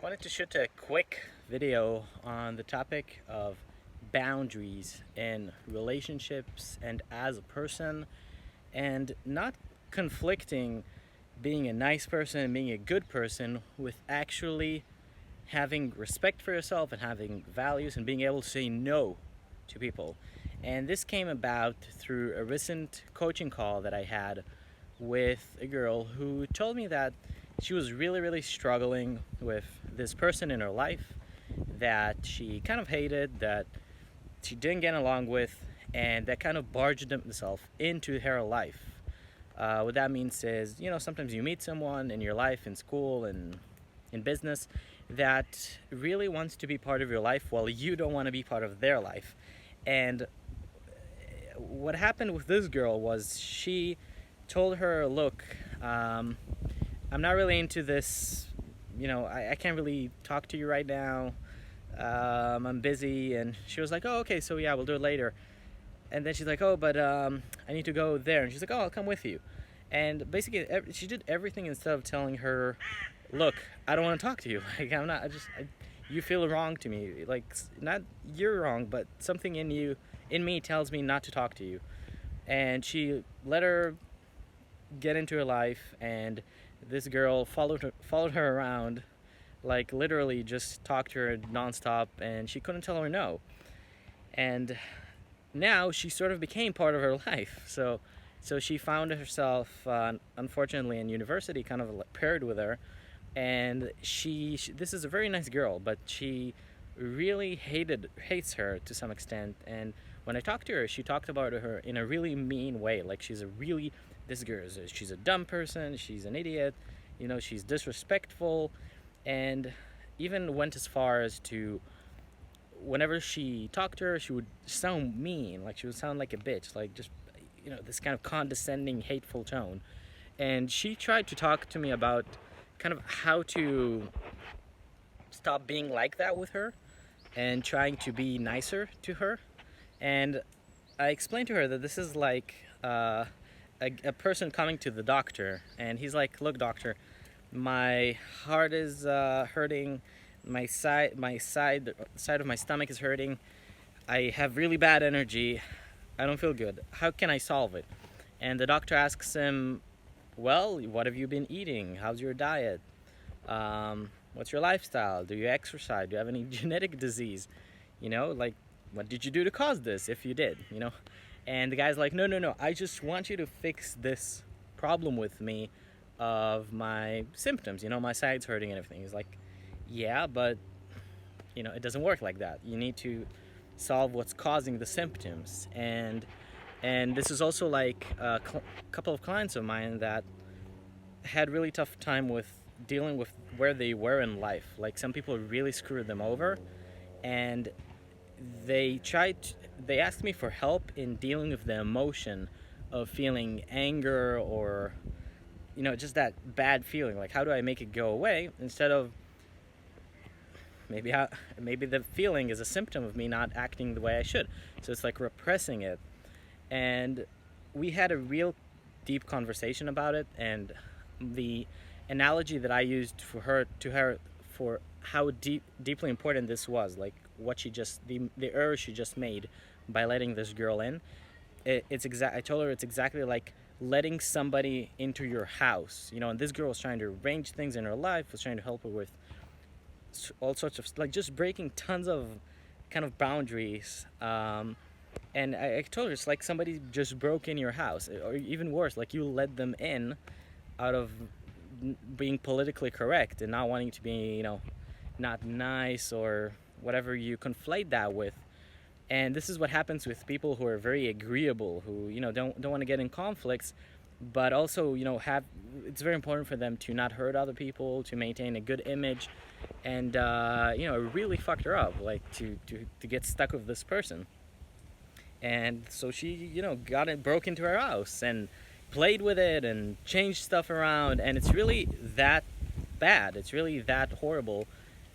Wanted to shoot a quick video on the topic of boundaries in relationships and as a person, and not conflicting being a nice person and being a good person with actually having respect for yourself and having values and being able to say no to people. And this came about through a recent coaching call that I had with a girl who told me that she was really struggling with this person in her life that she kind of hated, that she didn't get along with, and that kind of barged themselves into her life. What that means is, sometimes you meet someone in your life, in school, and in business, that really wants to be part of your life while you don't want to be part of their life. And what happened with this girl was she told her, look, I'm not really into this, I can't really talk to you right now. I'm busy. And she was like, oh, okay, so yeah, we'll do it later. And then she's like, oh, but I need to go there. And she's like, oh, I'll come with you. And basically, she did everything instead of telling her, look, I don't want to talk to you. Like, you feel wrong to me. Like, not you're wrong, but something in me tells me not to talk to you. And she let her get into her life, and this girl followed her around, like literally just talked to her nonstop, and she couldn't tell her no. And now she sort of became part of her life. So she found herself, unfortunately, in university, kind of paired with her. And she this is a very nice girl, but she really hates her to some extent. And when I talked to her, she talked about her in a really mean way. Like, she's a dumb person, she's an idiot, she's disrespectful, and even went as far as to, whenever she talked to her, she would sound mean, like she would sound like a bitch, like just, this kind of condescending, hateful tone. And she tried to talk to me about kind of how to stop being like that with her and trying to be nicer to her. And I explained to her that this is like a person coming to the doctor, and he's like, look, doctor, my heart is hurting, the side of my stomach is hurting, I have really bad energy, I don't feel good, how can I solve it? And the doctor asks him, well, what have you been eating, how's your diet, what's your lifestyle, do you exercise, do you have any genetic disease, like, what did you do to cause this, if you did, And the guy's like, no, I just want you to fix this problem with me of my symptoms, my side's hurting and everything. He's like, yeah, but, it doesn't work like that. You need to solve what's causing the symptoms. And this is also like a couple of clients of mine that had really tough time with dealing with where they were in life. Like, some people really screwed them over, and they asked me for help in dealing with the emotion of feeling anger or, just that bad feeling. Like, how do I make it go away, instead of maybe the feeling is a symptom of me not acting the way I should. So it's like repressing it. And we had a real deep conversation about it, and the analogy that I used to her for how deeply important this was, like what the error she just made by letting this girl in. I told her it's exactly like letting somebody into your house, and this girl was trying to arrange things in her life, was trying to help her with all sorts of, like, just breaking tons of kind of boundaries. And I told her it's like somebody just broke in your house, or even worse, like you let them in out of being politically correct and not wanting to be, not nice or whatever you conflate that with. And this is what happens with people who are very agreeable, who don't want to get in conflicts, but also it's very important for them to not hurt other people, to maintain a good image, and it really fucked her up, like to get stuck with this person. And so she broke into her house and played with it and changed stuff around, and it's really that bad, it's really that horrible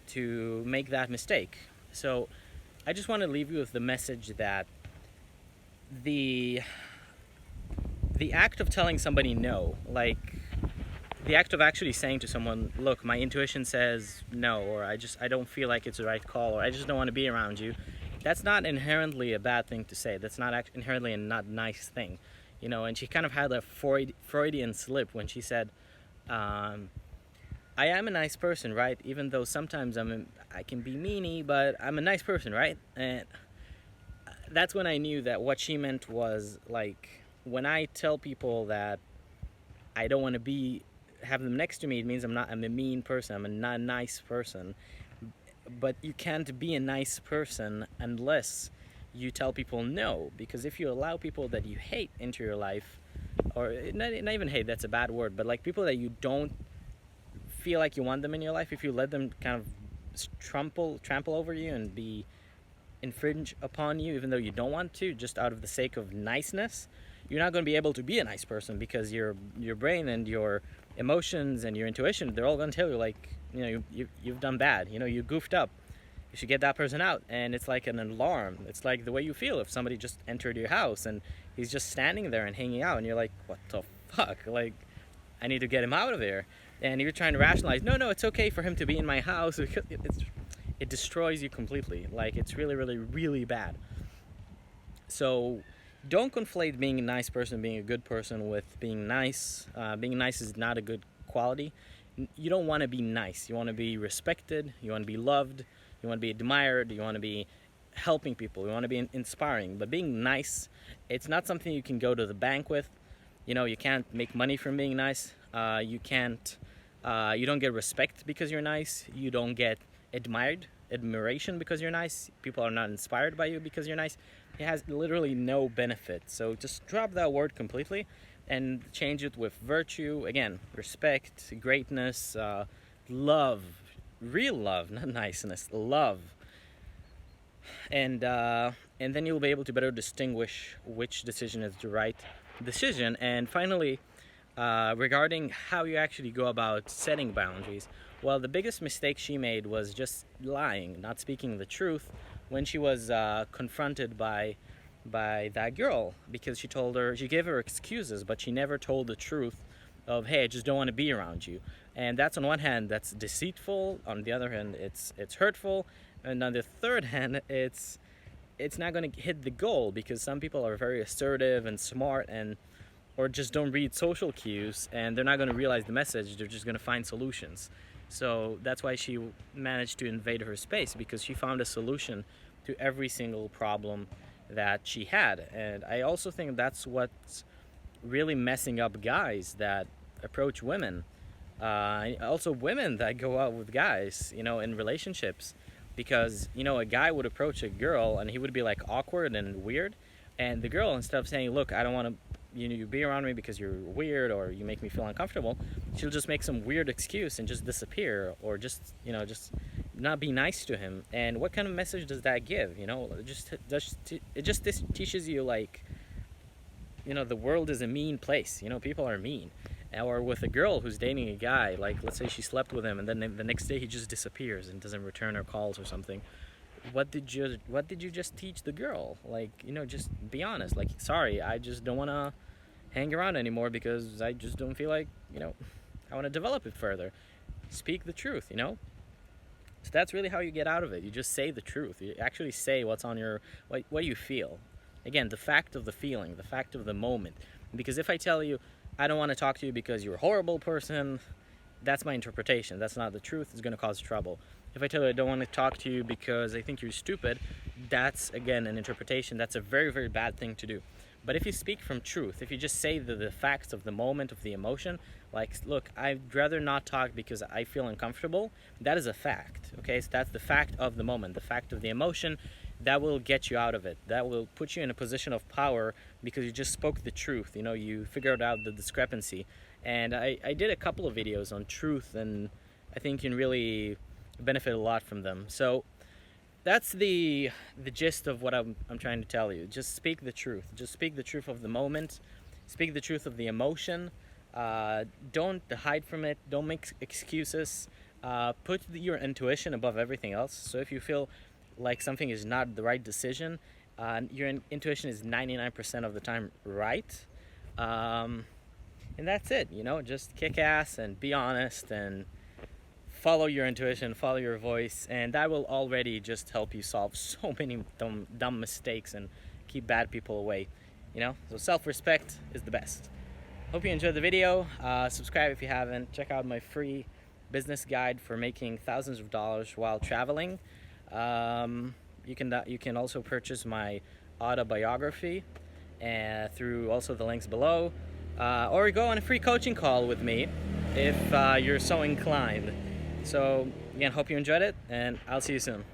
to make that mistake. So I just want to leave you with the message that the act of telling somebody no, like the act of actually saying to someone, look, my intuition says no, or I don't feel like it's the right call, or I just don't want to be around you, that's not inherently a bad thing to say. That's not inherently a not nice thing, you know. And she kind of had a Freudian slip when she said, I am a nice person, right? Even though sometimes I can be meany, but I'm a nice person, right? And that's when I knew that what she meant was, like, when I tell people that I don't want to have them next to me, it means I'm a mean person, I'm a not nice person. But you can't be a nice person unless you tell people no, because if you allow people that you hate into your life, or not even hate, that's a bad word, but like people that you don't feel like you want them in your life, if you let them kind of trample over you and infringe upon you, even though you don't want to, just out of the sake of niceness, you're not going to be able to be a nice person, because your brain and your emotions and your intuition, they're all going to tell you, like, you know, you've done bad, you know, you goofed up, you should get that person out. And it's like an alarm. It's like the way you feel if somebody just entered your house and he's just standing there and hanging out, and you're like, what the fuck, like, I need to get him out of there. And you're trying to rationalize, no, it's okay for him to be in my house. It destroys you completely. Like, it's really, really, really bad. So don't conflate being a nice person, being a good person, with being nice. Being nice is not a good quality. You don't want to be nice. You want to be respected. You want to be loved. You want to be admired. You want to be helping people. You want to be inspiring. But being nice, it's not something you can go to the bank with. You know, you can't make money from being nice. You don't get respect because you're nice. You don't get admiration because you're nice. People are not inspired by you because you're nice. It has literally no benefit. So just drop that word completely and change it with virtue. Again, respect, greatness, love, real love, not niceness, love. And then you'll be able to better distinguish which decision is the right decision. And finally, regarding how you actually go about setting boundaries, well, the biggest mistake she made was just lying, not speaking the truth when she was confronted by that girl, because she gave her excuses, but she never told the truth of, hey, I just don't want to be around you. And that's, on one hand, that's deceitful. On the other hand, it's hurtful. And on the third hand, it's not going to hit the goal, because some people are very assertive and smart, or just don't read social cues, and they're not going to realize the message. They're just going to find solutions. So that's why she managed to invade her space, because she found a solution to every single problem that she had. And I also think that's what's really messing up guys that approach women. Also women that go out with guys, you know, in relationships. Because, you know, a guy would approach a girl and he would be like awkward and weird. And the girl, instead of saying, look, I don't want to, you be around me because you're weird or you make me feel uncomfortable, she'll just make some weird excuse and just disappear, or just, you know, just not be nice to him. And what kind of message does that give? You know, it just teaches you, like, you know, the world is a mean place. You know, people are mean. Or with a girl who's dating a guy, like, let's say she slept with him and then the next day he just disappears and doesn't return her calls or something. What did you just teach the girl? Like, you know, just be honest. Like, sorry, I just don't want to hang around anymore because I just don't feel like, you know, I want to develop it further. Speak the truth, you know? So that's really how you get out of it. You just say the truth. You actually say what's on what you feel. Again, the fact of the feeling, the fact of the moment. Because if I tell you, I don't want to talk to you because you're a horrible person, that's my interpretation. That's not the truth. It's going to cause trouble. If I tell you I don't want to talk to you because I think you're stupid, that's, again, an interpretation. That's a very, very bad thing to do. But if you speak from truth, if you just say the facts of the moment, of the emotion, like, look, I'd rather not talk because I feel uncomfortable, that is a fact, okay? So that's the fact of the moment, the fact of the emotion. That will get you out of it. That will put you in a position of power because you just spoke the truth. You know, you figured out the discrepancy. And I did a couple of videos on truth, and I think you can really benefit a lot from them. So that's the gist of what I'm trying to tell you. Just speak the truth. Just speak the truth of the moment. Speak the truth of the emotion. Don't hide from it. Don't make excuses. Put your intuition above everything else. So if you feel like something is not the right decision, your intuition is 99% of the time right. And that's it, you know, just kick ass and be honest and follow your intuition, follow your voice, and that will already just help you solve so many dumb mistakes and keep bad people away, you know. So self-respect is the best. Hope you enjoyed the video. Subscribe if you haven't. Check out my free business guide for making thousands of dollars while traveling. You can also purchase my autobiography through also the links below, or go on a free coaching call with me if you're so inclined. So again, hope you enjoyed it, and I'll see you soon.